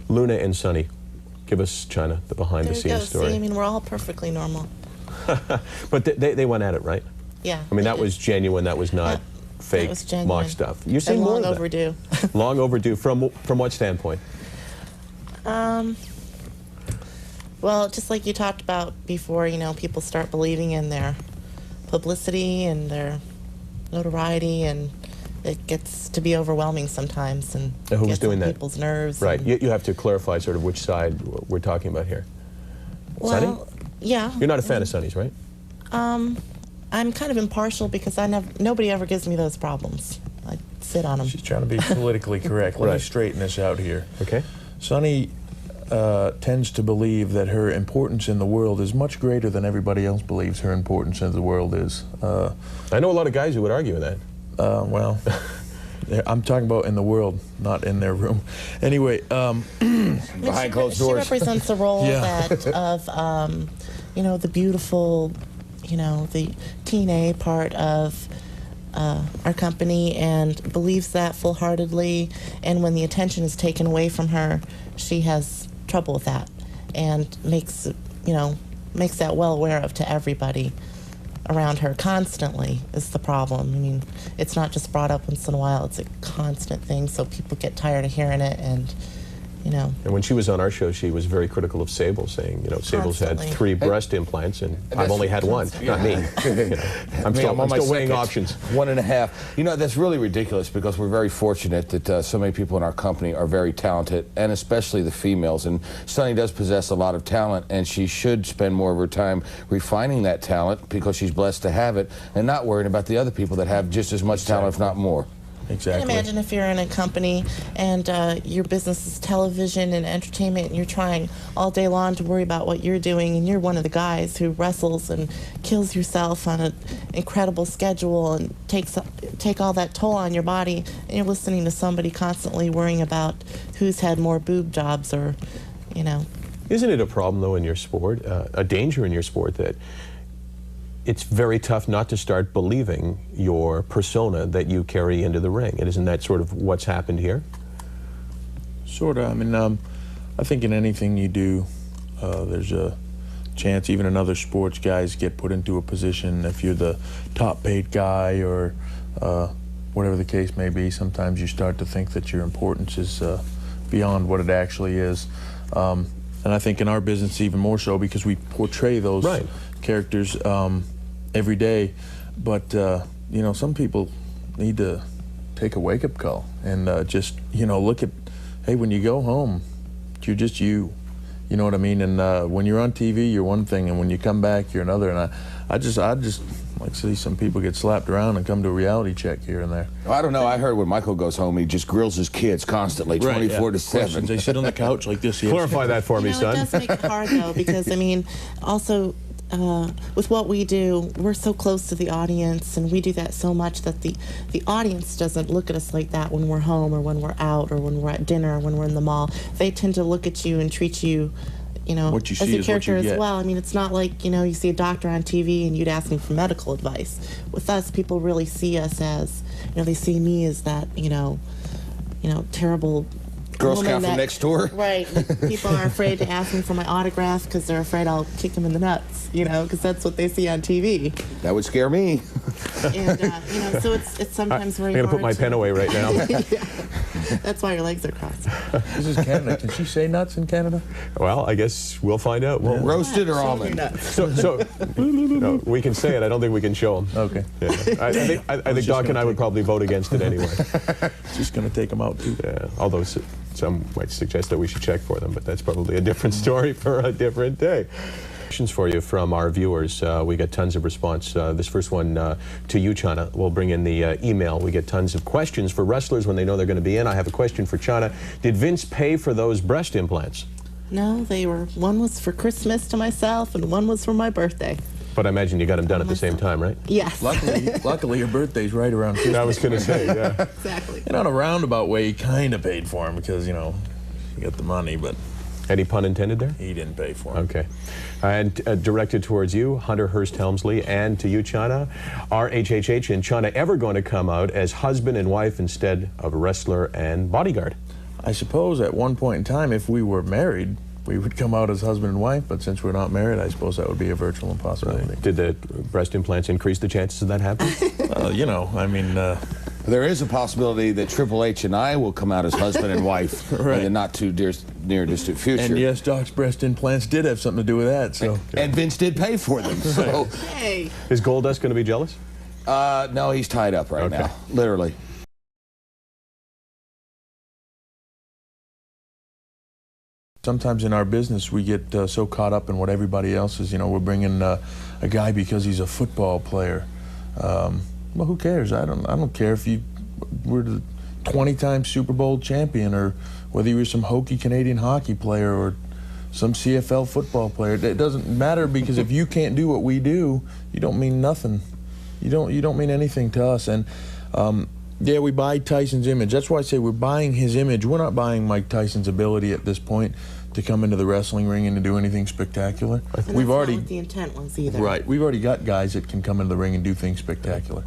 Luna and Sonny, give us, Chyna, the behind-the-scenes story. See, I mean, we're all perfectly normal. But they went at it, right? Yeah. I mean, that was genuine. That was not fake mock stuff. You're saying more of that. Long overdue. Long overdue. From what standpoint? Well, just like you talked about before, you know, people start believing in their publicity and their notoriety, and it gets to be overwhelming sometimes, and who's doing that? People's nerves. Right. You have to clarify sort of which side we're talking about here. Well, Sonny? Yeah. You're not a fan of Sonny's, right? I'm kind of impartial because nobody ever gives me those problems. I sit on them. She's trying to be politically correct. Let me straighten this out here. Okay. Sonny tends to believe that her importance in the world is much greater than everybody else believes her importance in the world is. I know a lot of guys who would argue with that. Well, I'm talking about in the world, not in their room. Anyway, behind closed doors. She represents a role of, you know, the beautiful, you know, the teen A part of our company, and believes that full-heartedly. And when the attention is taken away from her, she has trouble with that, and makes that well aware of to everybody around her constantly is the problem. I mean, it's not just brought up once in a while, it's a constant thing, so people get tired of hearing it, and, you know. And when she was on our show, she was very critical of Sable, saying, you know, Sable's had 3 breast implants, and I've only had 1. Not me. You know, I'm still weighing options. 1.5. You know, that's really ridiculous, because we're very fortunate that so many people in our company are very talented, and especially the females. And Sonny does possess a lot of talent, and she should spend more of her time refining that talent, because she's blessed to have it, and not worrying about the other people that have just as much talent, if not more. Exactly. And imagine if you're in a company and your business is television and entertainment, and you're trying all day long to worry about what you're doing, and you're one of the guys who wrestles and kills yourself on an incredible schedule and take all that toll on your body, and you're listening to somebody constantly worrying about who's had more boob jobs, or, you know. Isn't it a problem, though, in your sport, a danger in your sport, that it's very tough not to start believing your persona that you carry into the ring? And isn't that sort of what's happened here? Sort of. I mean, I think in anything you do, there's a chance even in other sports guys get put into a position. If you're the top paid guy, or whatever the case may be, sometimes you start to think that your importance is beyond what it actually is. And I think in our business even more so, because we portray those characters every day. But you know, some people need to take a wake-up call and just, you know, look at, hey, when you go home, you're just you. You know what I mean? And when you're on TV, you're one thing, and when you come back, you're another. And I just like to see some people get slapped around and come to a reality check here and there. I don't know. I heard when Michael goes home, he just grills his kids constantly, 24/7. They sit on the couch like this. Clarify that for me, son. It does make it hard, though, because, I mean, also, with what we do, we're so close to the audience, and we do that so much that the audience doesn't look at us like that when we're home, or when we're out, or when we're at dinner, or when we're in the mall. They tend to look at you and treat you, you know, as a character as well. I mean, it's not like, you know, you see a doctor on TV and you'd ask him for medical advice. With us, people really see us as, you know, they see me as that, you know, terrible Girl Scout from next door. Right. People are afraid to ask me for my autograph because they're afraid I'll kick them in the nuts, you know, because that's what they see on TV. That would scare me. And, you know, so it's sometimes very hard. I'm going to put my pen away right now. That's why your legs are crossed. This is Canada. Can she say nuts in Canada? Well, I guess we'll find out. Well, roasted or almond? No, we can say it. I don't think we can show them. Okay. Yeah. I think Doc and I would probably vote against it anyway. Just going to take them out, too. Yeah, although some might suggest that we should check for them, but that's probably a different story for a different day. Questions for you from our viewers. We got tons of response. This first one to you, Chyna. We'll bring in the email. We get tons of questions for wrestlers when they know they're going to be in. I have a question for Chyna. Did Vince pay for those breast implants? No, one was for Christmas to myself, and one was for my birthday. But I imagine you got them done at the same time, right? Yes. Luckily your birthday's right around Christmas. I was going to say, yeah. Exactly. And on a roundabout way, he kind of paid for him because, you know, you got the money, but... Any pun intended there? He didn't pay for him. Okay. And directed towards you, Hunter Hearst Helmsley, and to you, Chyna. Are HHH and Chyna ever going to come out as husband and wife instead of wrestler and bodyguard? I suppose at one point in time, if we were married, we would come out as husband and wife, but since we're not married, I suppose that would be a virtual impossibility. Right. Did the breast implants increase the chances of that happening? You know, I mean... there is a possibility that Triple H and I will come out as husband and wife Right. in the not too near distant future. And yes, Dok's breast implants did have something to do with that. So. And Vince did pay for them. So. Hey. Is Goldust going to be jealous? No, he's tied up right now, literally. Sometimes in our business, we get so caught up in what everybody else is. You know, we're bringing a guy because he's a football player. Well, who cares? I don't care if you were the 20-time Super Bowl champion, or whether you were some hokey Canadian hockey player or some CFL football player. It doesn't matter, because if you can't do what we do, you don't mean nothing. You don't mean anything to us. And yeah, we buy Tyson's image. That's why I say we're buying his image. We're not buying Mike Tyson's ability at this point to come into the wrestling ring and to do anything spectacular. And We've that's already not what the intent was either. right. We've already got guys that can come into the ring and do things spectacular.